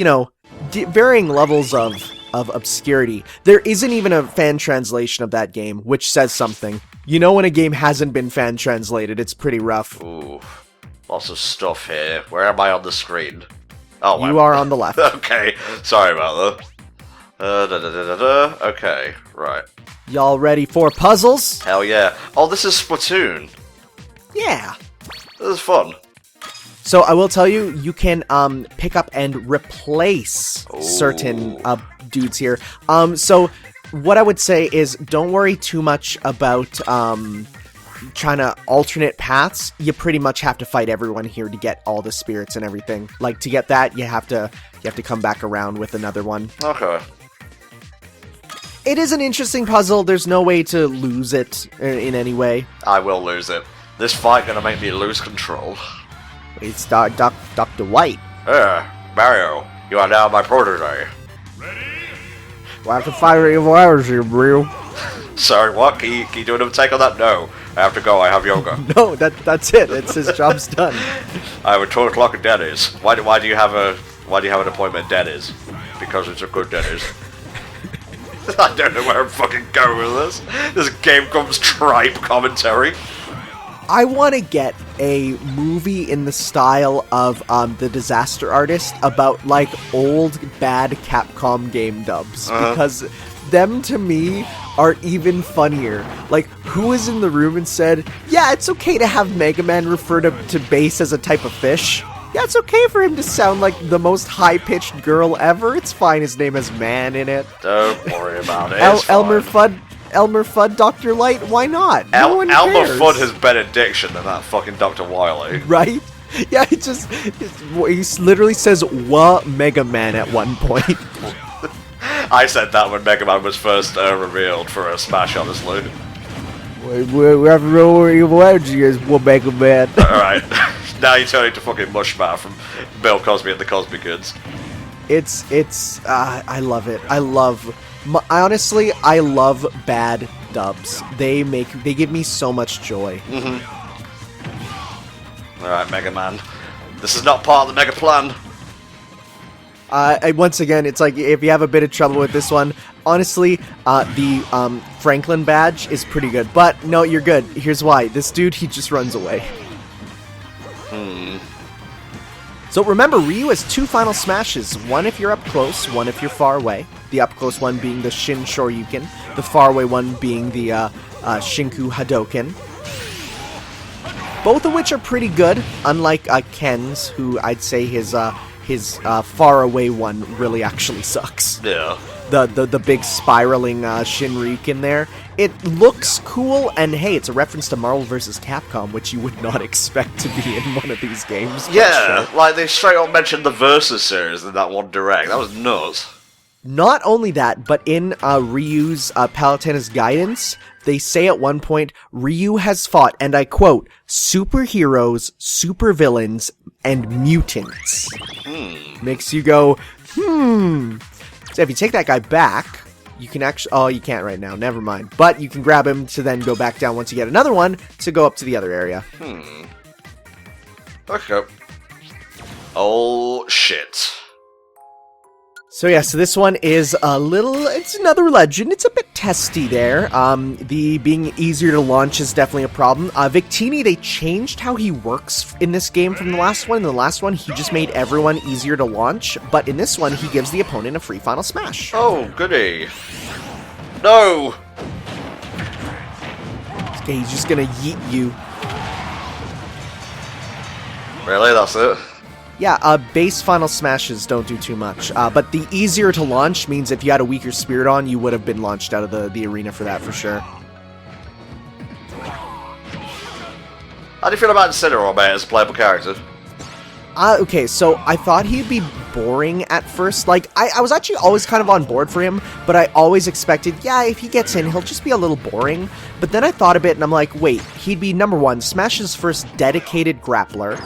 you know, varying levels of obscurity. There isn't even a fan translation of that game, which says something. You know when a game hasn't been fan translated, it's pretty rough. Ooh, lots of stuff here. Where am I on the screen? Oh, you are on the left. Okay, sorry about that. Okay, right. Y'all ready for puzzles? Hell yeah. Oh, this is Splatoon. Yeah. This is fun. So I will tell you, you can pick up and replace certain dudes here. So what I would say is don't worry too much about trying to alternate paths. You pretty much have to fight everyone here to get all the spirits and everything. Like, to get that, you have to come back around with another one. Okay. It is an interesting puzzle. There's no way to lose it in any way. I will lose it. This fight gonna make me lose control. It's Dr. White. Mario, you are now my protege. Ready? Well, I have to fire your hours here, bro. Sorry, what? Can you do an take on that? No. I have to go, I have yoga. No, that's it. It's his job's done. I have a 2 o'clock at Denny's. Why do you have an appointment at Denny's? Because it's a good Denny's. I don't know where I'm fucking going with this. This Game Comes Tripe commentary. I want to get a movie in the style of The Disaster Artist about, like, old, bad Capcom game dubs. Because them, to me, are even funnier. Like, who was in the room and said, yeah, it's okay to have Mega Man refer to bass as a type of fish? Yeah, it's okay for him to sound like the most high-pitched girl ever. It's fine his name has Man in it. Don't worry about it. Elmer Fudd, Dr. Light, why not? No one cares. Elmer Fudd has better diction than that fucking Dr. Wily. Right? Yeah, he literally says, "Wha Mega Man" at one point. I said that when Mega Man was first revealed for a Smash, honestly. We have no energy as "Wha Mega Man." Alright, now you're turning to fucking Mushmouth from Bill Cosby and the Cosby Kids. I love it. Honestly, I love bad dubs. They give me so much joy. Alright, Mega Man. This is not part of the Mega Plan. Once again, it's like, if you have a bit of trouble with this one, honestly, the Franklin badge is pretty good. But, no, you're good. Here's why. This dude, he just runs away. So remember, Ryu has 2 final smashes. One if you're up close, one if you're far away. The up close one being the Shin Shoryuken, the far away one being the Shinku Hadoken. Both of which are pretty good, unlike Ken's, who I'd say his far away one really actually sucks. Yeah. The big spiraling Shinryuken there. It looks cool, and hey, it's a reference to Marvel vs. Capcom, which you would not expect to be in one of these games. Yeah, sure. Like they straight up mentioned the Versus series in that one direct. That was nuts. Not only that, but in Ryu's Palutena's guidance, they say at one point, Ryu has fought, and I quote, superheroes, supervillains, and mutants. Makes you go, So if you take that guy back, you can actually... Oh, you can't right now. Never mind. But you can grab him to then go back down once you get another one to go up to the other area. Okay. Oh, shit. So yeah, so this one is it's another legend. It's a bit testy there. The being easier to launch is definitely a problem. Victini, they changed how he works in this game from the last one. In the last one, he just made everyone easier to launch, but in this one, he gives the opponent a free final smash. Oh, goody. No! Okay, he's just gonna yeet you. Really? That's it? Yeah, base final smashes don't do too much, but the easier to launch means if you had a weaker spirit on, you would have been launched out of the arena for that, for sure. How do you feel about Incineroar, man, as a playable character? Okay, so I thought he'd be boring at first. Like, I was actually always kind of on board for him, but I always expected, yeah, if he gets in, he'll just be a little boring. But then I thought a bit, and I'm like, wait, he'd be, number one, Smash's first dedicated grappler.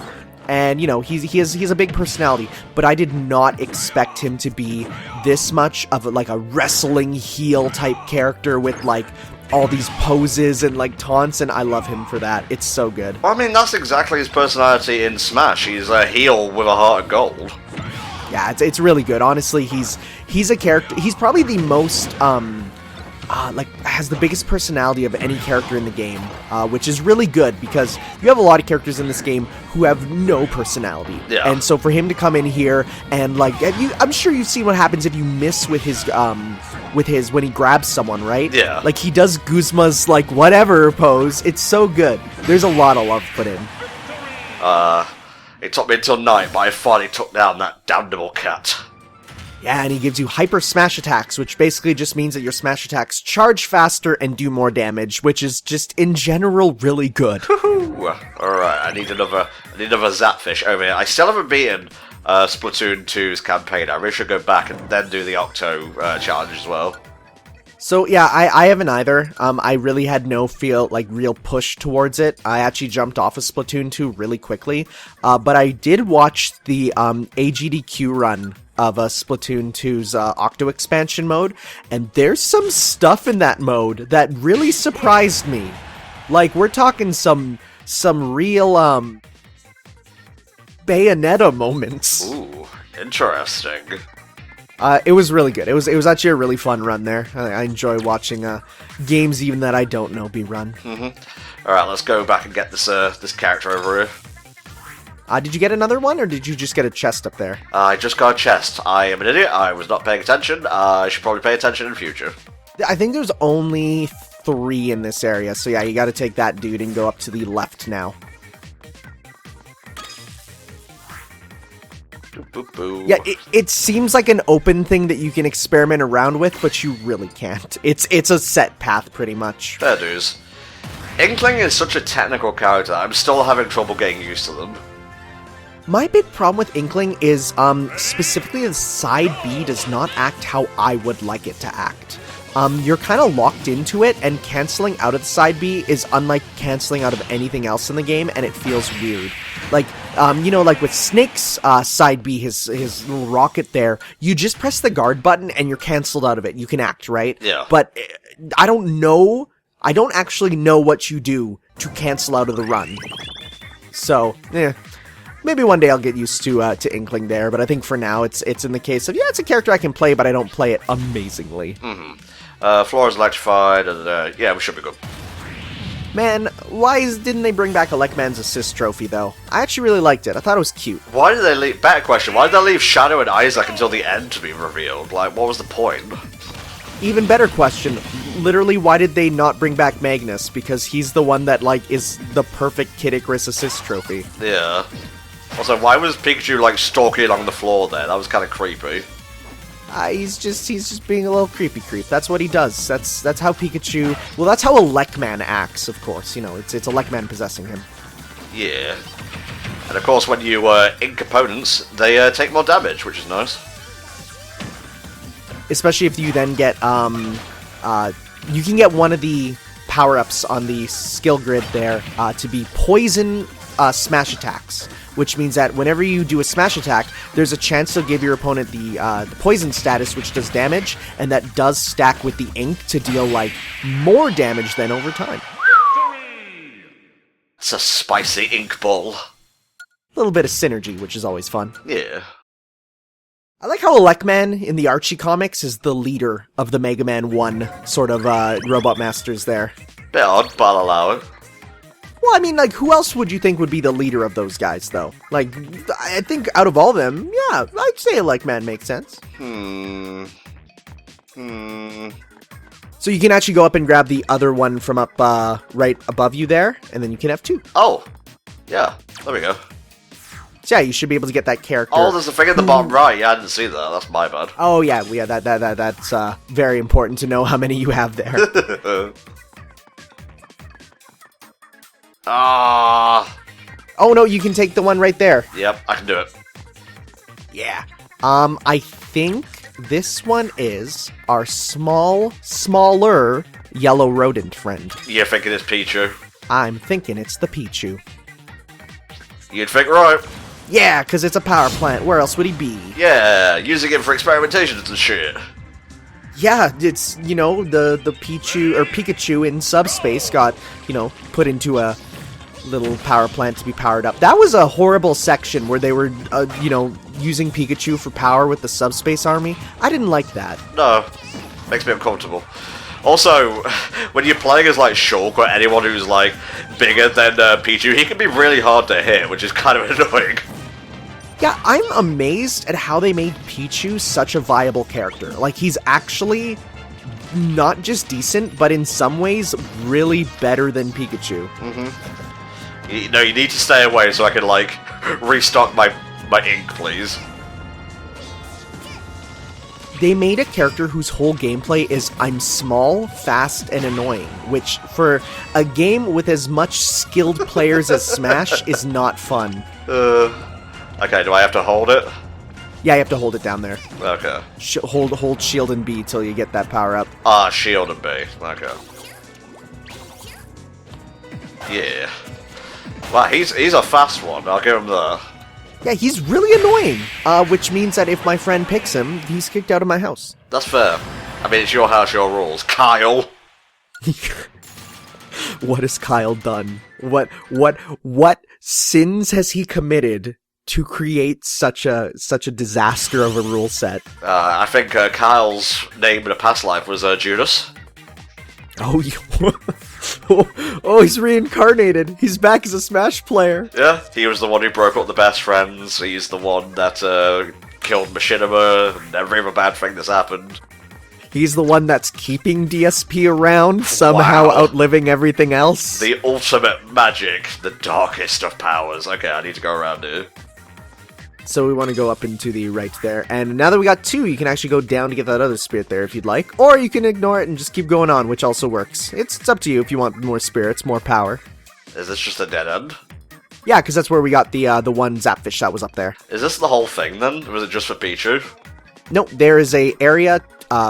And, you know, he has a big personality, but I did not expect him to be this much of a wrestling heel type character with, like, all these poses and, like, taunts, and I love him for that. It's so good. Well, I mean, that's exactly his personality in Smash. He's a heel with a heart of gold. Yeah, it's really good. Honestly, he's a character. He's probably the most has the biggest personality of any character in the game, which is really good because you have a lot of characters in this game who have no personality. Yeah. And so for him to come in here and like, I'm sure you've seen what happens if you miss with his when he grabs someone, right? Yeah. Like he does Guzma's like whatever pose. It's so good. There's a lot of love put in. It took me until night, but I finally took down that damnable cat. Yeah, and he gives you hyper smash attacks, which basically just means that your smash attacks charge faster and do more damage, which is just in general really good. Alright, I need another Zapfish over here. I still haven't beaten Splatoon 2's campaign. I really should go back and then do the Octo challenge as well. So yeah, I haven't either. I really had no real push towards it. I actually jumped off of Splatoon 2 really quickly, but I did watch the AGDQ run of Splatoon 2's Octo expansion mode, and there's some stuff in that mode that really surprised me. Like, we're talking some real Bayonetta moments. Ooh, interesting. It was really good. It was actually a really fun run there. I enjoy watching games even that I don't know be run. Mm-hmm. Alright, let's go back and get this character over here. Did you get another one, or did you just get a chest up there? I just got a chest. I am an idiot. I was not paying attention. I should probably pay attention in future. I think there's only 3 in this area, so yeah, you gotta take that dude and go up to the left now. Boop, boop. Yeah, it seems like an open thing that you can experiment around with, but you really can't. It's a set path, pretty much. Fair dues. Inkling is such a technical character. I'm still having trouble getting used to them. My big problem with Inkling is, specifically the side B does not act how I would like it to act. You're kind of locked into it, and canceling out of the side B is unlike canceling out of anything else in the game, and it feels weird. Like, like with Snake's side B, his little rocket there, you just press the guard button and you're canceled out of it. You can act, right? Yeah. But I don't actually know what you do to cancel out of the run. So, maybe one day I'll get used to Inkling there, but I think for now it's in the case of, yeah, it's a character I can play, but I don't play it amazingly. Mm-hmm. Floor is electrified, and yeah, we should be good. Man, didn't they bring back Elecman's assist trophy, though? I actually really liked it. I thought it was cute. Why did they leave... Better question, why did they leave Shadow and Isaac until the end to be revealed? Like, what was the point? Even better question, literally, why did they not bring back Magnus? Because he's the one that, is the perfect Kid Icarus assist trophy. Yeah. Also, why was Pikachu, stalking along the floor there? That was kind of creepy. He's just being a little creep. That's what he does. That's how Pikachu... Well, that's how Elecman acts, of course. It's Elecman possessing him. Yeah. And of course, when you ink opponents, they take more damage, which is nice. Especially if you then get, you can get one of the power-ups on the skill grid there to be poison smash attacks, which means that whenever you do a smash attack, there's a chance to give your opponent the poison status, which does damage, and that does stack with the ink to deal, more damage than over time. It's a spicy ink ball. A little bit of synergy, which is always fun. Yeah. I like how Elecman in the Archie comics is the leader of the Mega Man 1 sort of Robot Masters there. Bit odd, but I'll allow it. Well, I mean, who else would you think would be the leader of those guys, though? I think out of all of them, yeah, I'd say Elecman makes sense. So you can actually go up and grab the other one from up right above you there, and then you can have 2. Oh, yeah, there we go. So yeah, you should be able to get that character. Oh, there's a thing at the bottom right. Yeah, I didn't see that. That's my bad. Oh yeah, that's very important to know how many you have there. Oh no, you can take the one right there. Yep, I can do it. Yeah. I think this one is our smaller yellow rodent friend. You're thinking it's Pichu? I'm thinking it's the Pichu. You'd think right. Yeah, because it's a power plant. Where else would he be? Yeah, using it for experimentations and shit. Yeah, it's, the Pichu, or Pikachu in subspace got, put into a little power plant to be powered up. That was a horrible section where they were, you know, using Pikachu for power with the Subspace Army. I didn't like that. No, makes me uncomfortable. Also, when you're playing as, like, Shulk or anyone who's, like, bigger than Pichu, he can be really hard to hit, which is kind of annoying. Yeah, I'm amazed at how they made Pichu such a viable character. Like, he's actually not just decent, but in some ways, really better than Pikachu. Mm-hmm. You need to stay away so I can, like, restock my ink, please. They made a character whose whole gameplay is I'm small, fast, and annoying, which, for a game with as much skilled players as Smash, is not fun. Okay, do I have to hold it? Yeah, you have to hold it down there. Okay. Hold shield and B till you get that power up. Ah, shield and B. Okay. Yeah. Wow, he's a fast one. I'll give him the... Yeah, he's really annoying, which means that if my friend picks him, he's kicked out of my house. That's fair. I mean, it's your house, your rules. Kyle! What has Kyle done? What sins has he committed to create such a disaster of a rule set? I think Kyle's name in a past life was Judas. Oh, oh, he's reincarnated. He's back as a Smash player. Yeah, he was the one who broke up the best friends. He's the one that killed Machinima and every other bad thing that's happened. He's the one that's keeping DSP around, somehow outliving everything else. The ultimate magic, the darkest of powers. Okay, I need to go around here. So we want to go up into the right there. And now that we got 2, you can actually go down to get that other spirit there if you'd like. Or you can ignore it and just keep going on, which also works. It's up to you if you want more spirits, more power. Is this just a dead end? Yeah, because that's where we got the one Zapfish that was up there. Is this the whole thing then? Or was it just for Pichu? No, there is a area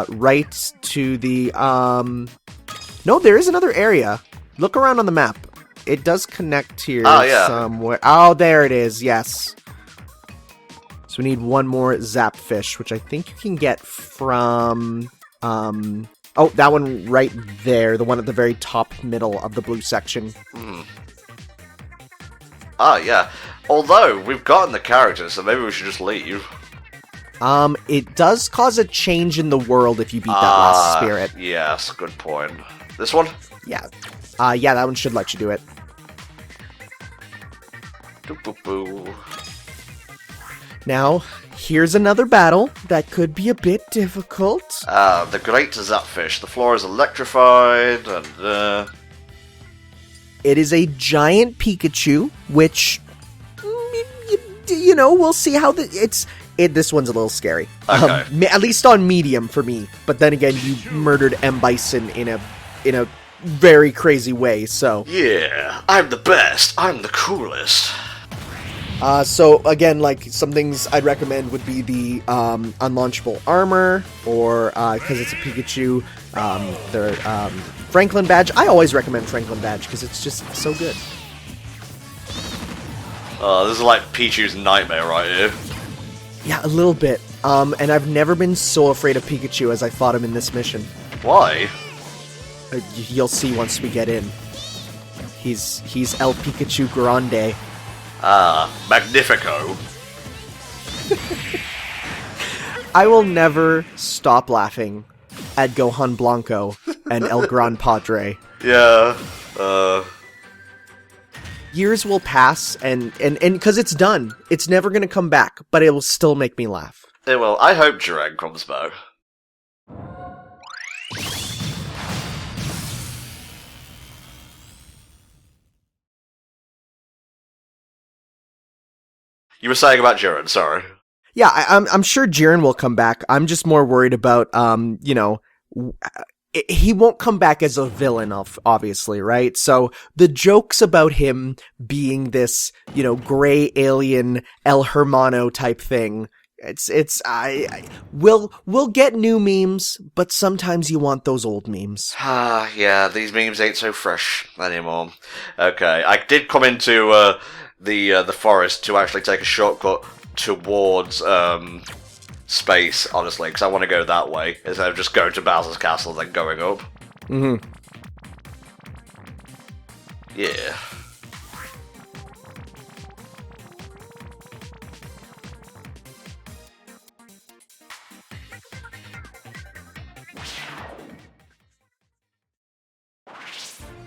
right to the... No, there is another area. Look around on the map. It does connect here somewhere. Oh, there it is, yes. So we need one more Zapfish, which I think you can get from... oh, that one right there. The one at the very top middle of the blue section. Ah, yeah. Although, we've gotten the characters, so maybe we should just leave. It does cause a change in the world if you beat that last spirit. Yes, good point. This one? Yeah. Yeah, that one should let you do it. Doo-boo-boo. Now, here's another battle that could be a bit difficult. The Great Zapfish. The floor is electrified, and, It is a giant Pikachu, which, you know, we'll see how this one's a little scary. Okay. At least on medium for me. But then again, you murdered M. Bison in a very crazy way, so... Yeah, I'm the best. I'm the coolest. So again, like, some things I'd recommend would be the unlaunchable armor, or because it's a Pikachu, their Franklin badge. I always recommend Franklin badge because it's just so good. This is like Pichu's nightmare right here. Yeah, a little bit. And I've never been so afraid of Pikachu as I fought him in this mission. Why? You'll see once we get in. He's El Pikachu Grande. Magnifico. I will never stop laughing at Gohan Blanco and El Gran Padre. Yeah, Years will pass, and because it's done. It's never gonna come back, but it will still make me laugh. It will. I hope Durang comes back. You were saying about Jiren, sorry. Yeah, I'm sure Jiren will come back. I'm just more worried about, you know, he won't come back as a villain, obviously, right? So the jokes about him being this, you know, gray alien El Hermano type thing, we'll get new memes, but sometimes you want those old memes. Yeah, these memes ain't so fresh anymore. Okay, I did come into, the forest to actually take a shortcut towards space, honestly, because I want to go that way instead of just going to Bowser's castle and then going up. Mm-hmm. Yeah.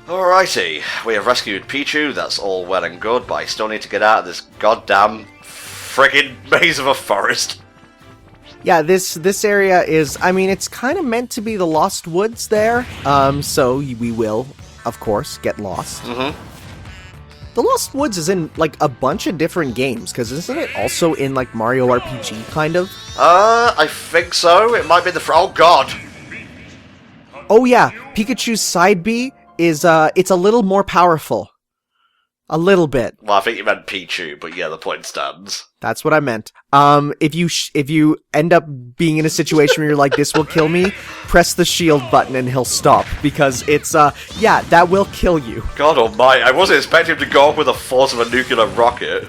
Alrighty, we have rescued Pichu, that's all well and good, but I still need to get out of this goddamn friggin' maze of a forest. Yeah, this area is, I mean, it's kind of meant to be the Lost Woods there, so we will, of course, get lost. Mm-hmm. The Lost Woods is in, like, a bunch of different games, because isn't it also in, like, Mario RPG, kind of? I think so. It might be oh god! Oh yeah, Pikachu's side B is, it's a little more powerful. A little bit. Well, I think you meant Pichu, but yeah, the point stands. That's what I meant. If you end up being in a situation where you're like, this will kill me, press the shield button and he'll stop, because it's, yeah, that will kill you. God almighty, I wasn't expecting him to go off with the force of a nuclear rocket.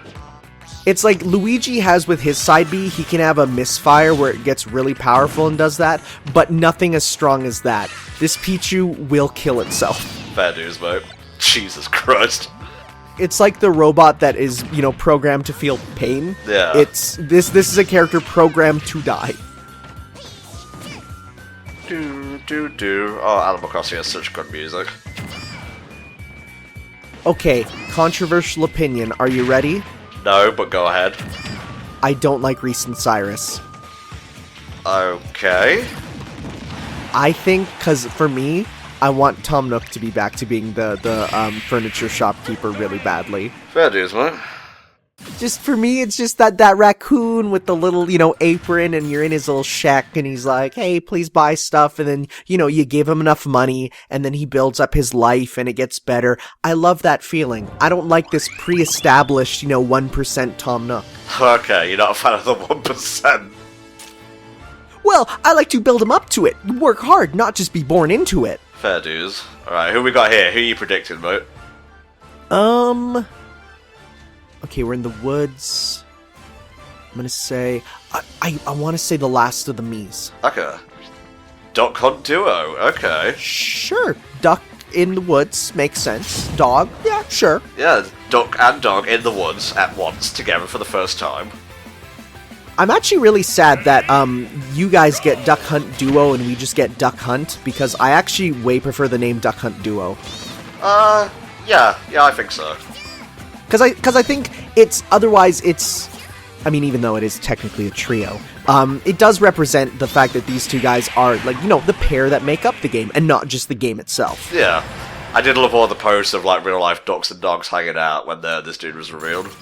It's like Luigi has with his side B, he can have a misfire where it gets really powerful and does that, but nothing as strong as that. This Pichu will kill itself. Fair news, mate. Jesus Christ. It's like the robot that is, you know, programmed to feel pain. Yeah. It's, this is a character programmed to die. Oh, Animal Crossing has such good music. Okay, controversial opinion, are you ready? No, but go ahead. I don't like Reese and Cyrus. Okay. I think, because for me, I want Tom Nook to be back to being the furniture shopkeeper really badly. Fair dues, mate. Just for me, it's just that raccoon with the little, you know, apron, and you're in his little shack, and he's like, hey, please buy stuff, and then, you know, you give him enough money, and then he builds up his life, and it gets better. I love that feeling. I don't like this pre-established, you know, 1% Tom Nook. Okay, you're not a fan of the 1%. Well, I like to build him up to it. Work hard, not just be born into it. Fair dues. Alright, who we got here? Who are you predicting, mate? Okay, we're in the woods. I'm gonna say... I want to say the last of the Miis. Okay. Duck Hunt Duo, okay. Sure. Duck in the woods makes sense. Dog, yeah, sure. Yeah, duck and dog in the woods at once, together for the first time. I'm actually really sad that you guys get Duck Hunt Duo and we just get Duck Hunt, because I actually way prefer the name Duck Hunt Duo. Yeah, I think so. Because I think it's, otherwise it's, I mean, even though it is technically a trio, it does represent the fact that these two guys are, like, you know, the pair that make up the game, and not just the game itself. Yeah. I did love all the posts of, like, real-life ducks and dogs hanging out when this dude was revealed.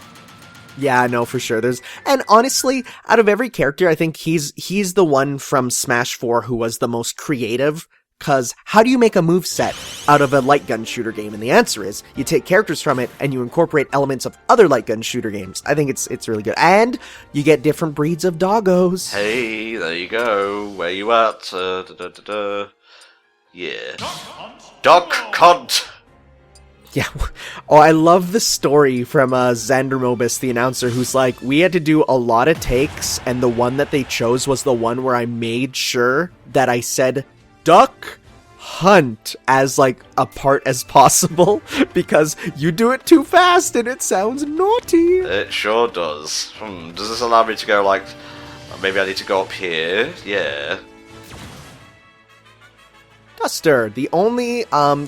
Yeah, no, for sure. And honestly, out of every character, I think he's the one from Smash 4 who was the most creative. Cause how do you make a moveset out of a light gun shooter game? And the answer is you take characters from it and you incorporate elements of other light gun shooter games. I think it's really good. And you get different breeds of doggos. Hey, there you go. Where you at? Yeah. Dog Cunt! Yeah. Oh, I love the story from Xander Mobus, the announcer, who's like, we had to do a lot of takes, and the one that they chose was the one where I made sure that I said Duck Hunt as, like, apart as possible, because you do it too fast and it sounds naughty. It sure does. Does this allow me to go, like, maybe I need to go up here? Yeah. Duster, the only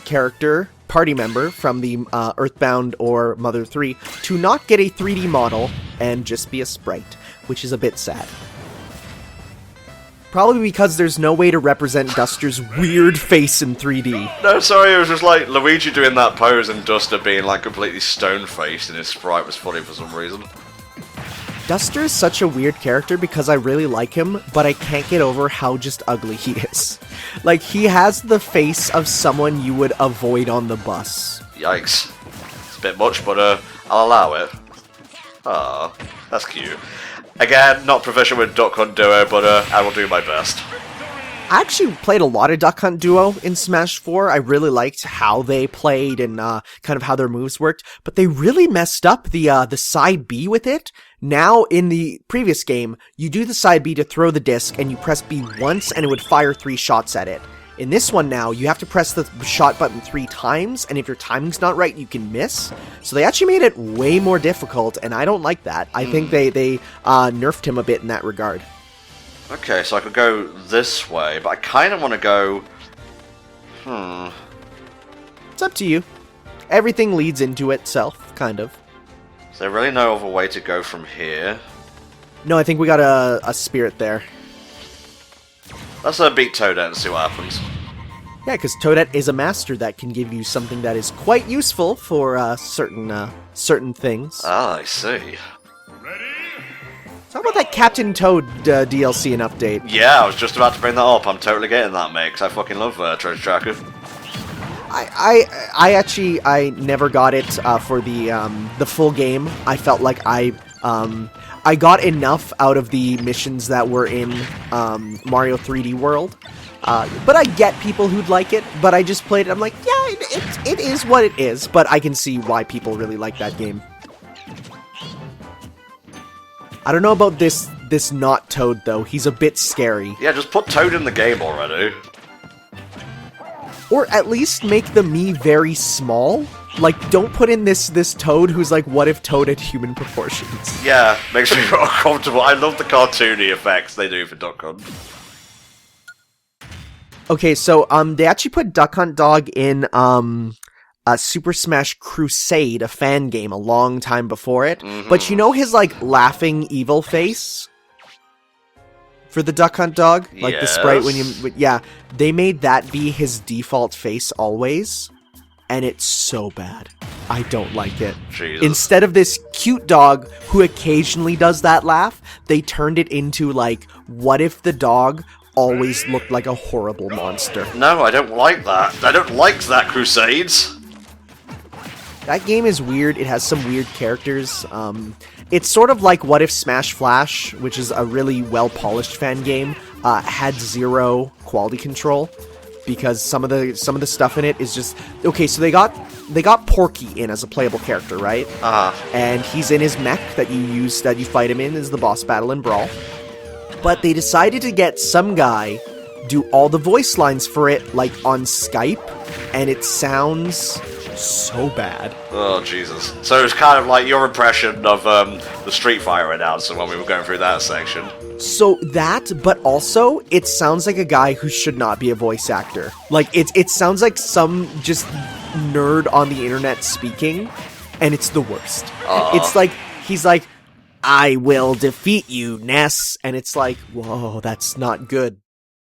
character, party member from the Earthbound or Mother 3 to not get a 3D model and just be a sprite, which is a bit sad. Probably because there's no way to represent Duster's weird face in 3D. No, sorry, it was just like Luigi doing that pose and Duster being like completely stone-faced and his sprite was funny for some reason. Duster is such a weird character because I really like him, but I can't get over how just ugly he is. Like, he has the face of someone you would avoid on the bus. Yikes. It's a bit much, but I'll allow it. Ah, that's cute. Again, not proficient with Duck Hunt Duo, but I will do my best. I actually played a lot of Duck Hunt Duo in Smash 4. I really liked how they played and kind of how their moves worked, but they really messed up the side B with it. Now, in the previous game, you do the side B to throw the disc, and you press B once, and it would fire 3 shots at it. In this one now, you have to press the shot button 3 times, and if your timing's not right, you can miss. So they actually made it way more difficult, and I don't like that. I think they nerfed him a bit in that regard. Okay, so I could go this way, but I kind of want to go... It's up to you. Everything leads into itself, kind of. Is there really no other way to go from here? No, I think we got a spirit there. Let's beat Toadette and see what happens. Yeah, because Toadette is a master that can give you something that is quite useful for certain things. Ah, I see. Talk about that Captain Toad DLC and update. Yeah, I was just about to bring that up. I'm totally getting that, mate, because I fucking love Treasure Tracker. I actually never got it for the full game. I felt like I got enough out of the missions that were in Mario 3D World. But I get people who'd like it, but I just played it. I'm like, yeah, it is what it is, but I can see why people really like that game. I don't know about this not Toad, though. He's a bit scary. Yeah, just put Toad in the game already. Or at least make the me very small. Like, don't put in this Toad who's like, what if Toad had human proportions? Yeah, makes me more comfortable. I love the cartoony effects they do for Duck Hunt. Okay, so they actually put Duck Hunt Dog in Super Smash Crusade, a fan game, a long time before it. Mm-hmm. But you know his like laughing evil face for the Duck Hunt Dog, like yes. the sprite when you yeah, they made that be his default face always, and it's so bad. I don't like it. Jesus. Instead of this cute dog who occasionally does that laugh, they turned it into like, what if the dog always looked like a horrible monster? No, I don't like that. I don't like that, Crusades. That game is weird. It has some weird characters. It's sort of like What If Smash Flash, which is a really well-polished fan game, had zero quality control because some of the stuff in it is just okay. So they got Porky in as a playable character, right? And he's in his mech that you fight him in as the boss battle in Brawl. But they decided to get some guy do all the voice lines for it, like on Skype, and it sounds so bad. Oh, Jesus. So it's kind of like your impression of the Street Fighter announcer when we were going through that section. So that, but also, it sounds like a guy who should not be a voice actor. Like, it sounds like some just nerd on the internet speaking, and it's the worst. It's like, he's like, I will defeat you, Ness. And it's like, whoa, that's not good.